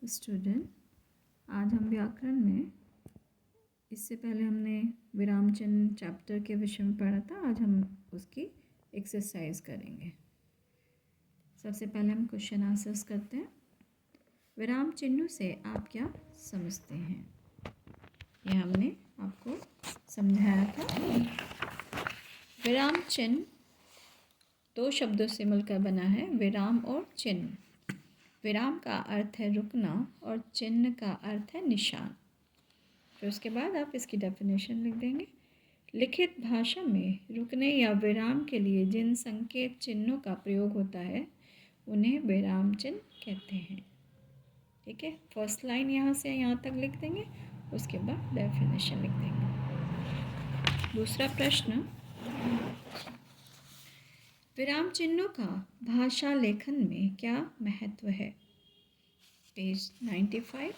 Student, आज हम व्याकरण में इससे पहले हमने विराम चिन्ह चैप्टर के विषय में पढ़ा था। आज हम उसकी एक्सरसाइज करेंगे। सबसे पहले हम क्वेश्चन आंसर्स करते हैं। विराम चिन्हों से आप क्या समझते हैं? यह हमने आपको समझाया था। विराम चिन्ह दो शब्दों से मिलकर बना है, विराम और चिन्ह। विराम का अर्थ है रुकना और चिन्ह का अर्थ है निशान। फिर उसके बाद आप इसकी डेफिनेशन लिख देंगे। लिखित भाषा में रुकने या विराम के लिए जिन संकेत चिन्हों का प्रयोग होता है उन्हें विराम चिन्ह कहते हैं। ठीक है, फर्स्ट लाइन यहाँ से यहाँ तक लिख देंगे, उसके बाद डेफिनेशन लिख देंगे। दूसरा प्रश्न, विराम चिन्हों का भाषा लेखन में क्या महत्व है? पेज 95।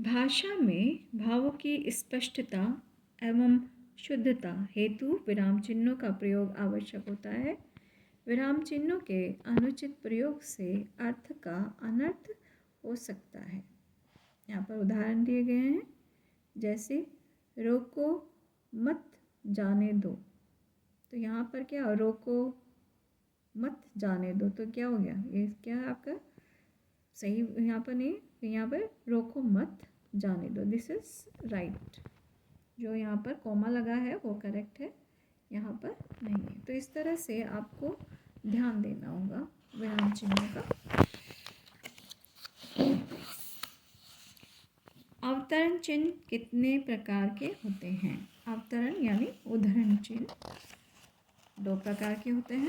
भाषा में भावों की स्पष्टता एवं शुद्धता हेतु विराम चिन्हों का प्रयोग आवश्यक होता है। विराम चिन्हों के अनुचित प्रयोग से अर्थ का अनर्थ हो सकता है। यहाँ पर उदाहरण दिए गए हैं, जैसे रोको मत जाने दो। तो यहाँ पर क्या, रोको मत जाने दो, तो क्या हो गया, ये क्या है आपका सही, यहाँ पर नहीं, यहाँ पर रोको मत जाने दो, दिस इज राइट। जो यहाँ पर कॉमा लगा है वो करेक्ट है, यहाँ पर नहीं है। तो इस तरह से आपको ध्यान देना होगा विराम चिन्हों का। अवतरण चिन्ह कितने प्रकार के होते हैं? अवतरण यानी उद्धरण चिन्ह दो प्रकार के होते हैं।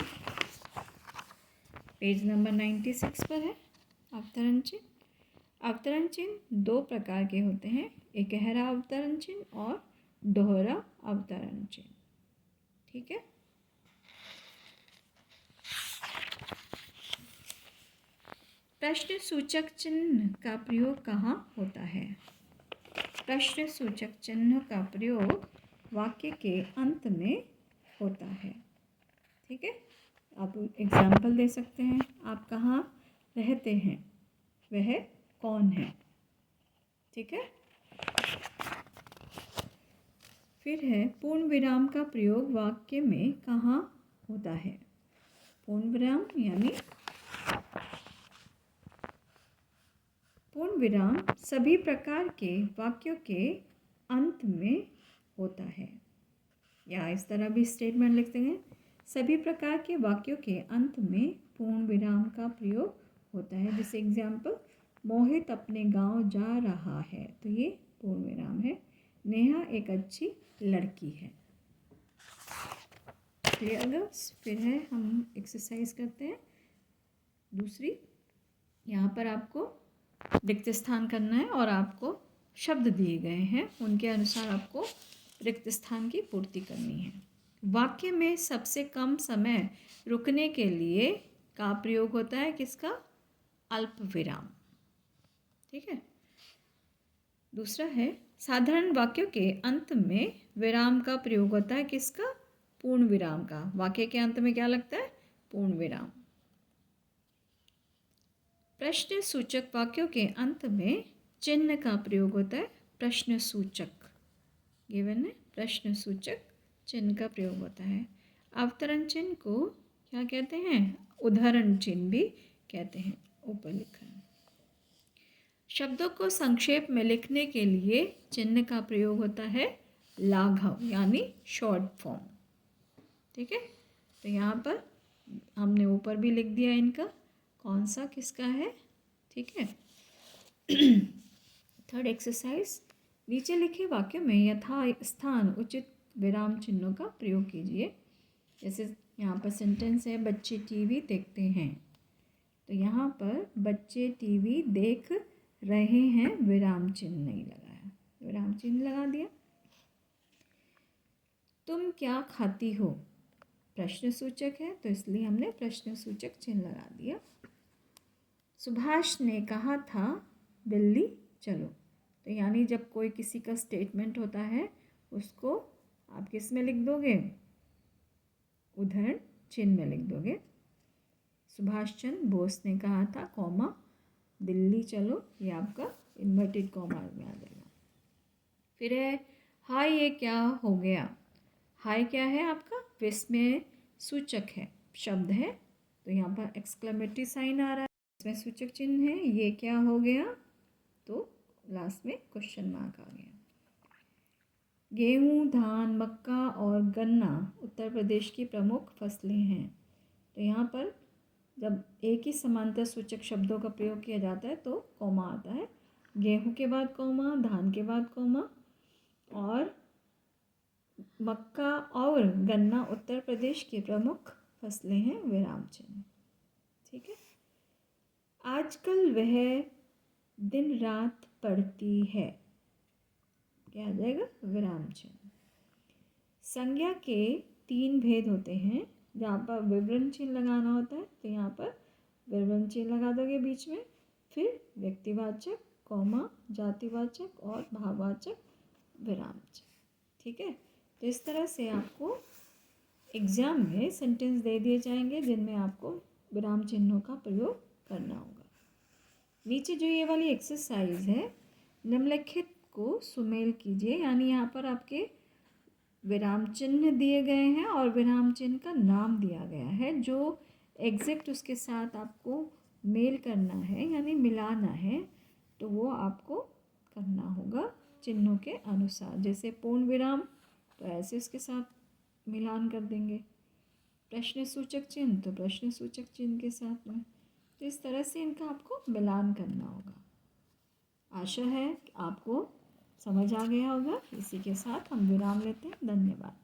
पेज नंबर 96 पर है अवतरण चिन्ह। अवतरण चिन्ह दो प्रकार के होते हैं, एकहरा अवतरण चिन्ह और दोहरा अवतरण चिन्ह। ठीक है, प्रश्न सूचक चिन्ह का प्रयोग कहाँ होता है? प्रश्न सूचक चिन्ह का प्रयोग वाक्य के अंत में होता है। ठीक है, आप एग्जाम्पल दे सकते हैं। आप कहाँ रहते हैं, वह कौन है? ठीक है, फिर है पूर्ण विराम का प्रयोग वाक्य में कहाँ होता है? पूर्ण विराम यानी पूर्ण विराम सभी प्रकार के वाक्यों के अंत में होता है। या इस तरह भी स्टेटमेंट लिखते हैं, सभी प्रकार के वाक्यों के अंत में पूर्ण विराम का प्रयोग होता है। जैसे एग्जाम्पल, मोहित अपने गांव जा रहा है, तो ये पूर्ण विराम है। नेहा एक अच्छी लड़की है। Clear girls? फिर है हम एक्सरसाइज करते हैं दूसरी। यहाँ पर आपको रिक्त स्थान करना है और आपको शब्द दिए गए हैं, उनके अनुसार आपको रिक्त स्थान की पूर्ति करनी है। वाक्य में सबसे कम समय रुकने के लिए का प्रयोग होता है किसका? अल्प विराम। ठीक है, दूसरा है साधारण वाक्यों के अंत में विराम का प्रयोग होता है किसका? पूर्ण विराम का। वाक्य के अंत में क्या लगता है? पूर्ण विराम। प्रश्न सूचक वाक्यों के अंत में चिन्ह का प्रयोग होता है प्रश्न सूचक। गिवन है, प्रश्न सूचक चिन्ह का प्रयोग होता है। अवतरण चिन्ह को क्या कहते हैं? उद्धरण चिन्ह भी कहते हैं, ऊपर लिखा है। शब्दों को संक्षेप में लिखने के लिए चिन्ह का प्रयोग होता है लाघव यानी शॉर्ट फॉर्म। ठीक है, तो यहाँ पर हमने ऊपर भी लिख दिया इनका कौन सा किसका है। ठीक है, थर्ड एक्सरसाइज, नीचे लिखे वाक्य में यथा स्थान उचित विराम चिन्हों का प्रयोग कीजिए। जैसे यहाँ पर सेंटेंस है, बच्चे टीवी देखते हैं, तो यहाँ पर बच्चे टीवी देख रहे हैं, विराम चिन्ह नहीं लगाया, विराम चिन्ह लगा दिया। तुम क्या खाती हो? प्रश्न सूचक है, तो इसलिए हमने प्रश्न सूचक चिन्ह लगा दिया। सुभाष ने कहा था दिल्ली चलो, तो यानी जब कोई किसी का स्टेटमेंट होता है उसको आप किस में लिख दोगे? उद्धरण चिन्ह में लिख दोगे। सुभाष चंद्र बोस ने कहा था, कॉमा दिल्ली चलो, ये आपका इन्वर्टेड कॉमा में आ जाएगा। फिर है हाय, ये क्या हो गया। हाय क्या है आपका विस्मय सूचक है, शब्द है, तो यहाँ पर एक्सक्लेमेटरी साइन आ रहा है, इसमें सूचक चिन्ह है, ये क्या हो गया, तो लास्ट में क्वेश्चन मार्क आ गया। गेहूँ, धान, मक्का और गन्ना उत्तर प्रदेश की प्रमुख फसलें हैं। तो यहाँ पर जब एक ही समांतर सूचक शब्दों का प्रयोग किया जाता है तो कॉमा आता है। गेहूँ के बाद कॉमा, धान के बाद कॉमा, और मक्का और गन्ना उत्तर प्रदेश की प्रमुख फसलें हैं, विराम चिन्ह। ठीक है। आजकल वह दिन रात पढ़ती है, क्या आ जाएगा, विराम चिन्ह। संज्ञा के 3 भेद होते हैं, जहाँ पर विवरण चिन्ह लगाना होता है तो यहाँ पर विवरण चिन्ह लगा दोगे बीच में, फिर व्यक्तिवाचक, कॉमा, जातिवाचक और भाववाचक, विराम चिन्ह। ठीक है। तो इस तरह से आपको एग्ज़ाम में सेंटेंस दे दिए जाएंगे जिनमें आपको विराम चिन्हों का प्रयोग करना होगा। नीचे जो ये वाली एक्सरसाइज है, निम्नलिखित को सुमेल कीजिए, यानी यहाँ पर आपके विराम चिन्ह दिए गए हैं और विराम चिन्ह का नाम दिया गया है, जो एग्जैक्ट उसके साथ आपको मेल करना है यानी मिलाना है, तो वो आपको करना होगा चिन्हों के अनुसार। जैसे पूर्ण विराम तो ऐसे इसके साथ मिलान कर देंगे, प्रश्न सूचक चिन्ह तो प्रश्न सूचक चिन्ह के साथ में, तो इस तरह से इनका आपको मिलान करना होगा। आशा है कि आपको समझ आ गया होगा। इसी के साथ हम विराम लेते हैं। धन्यवाद।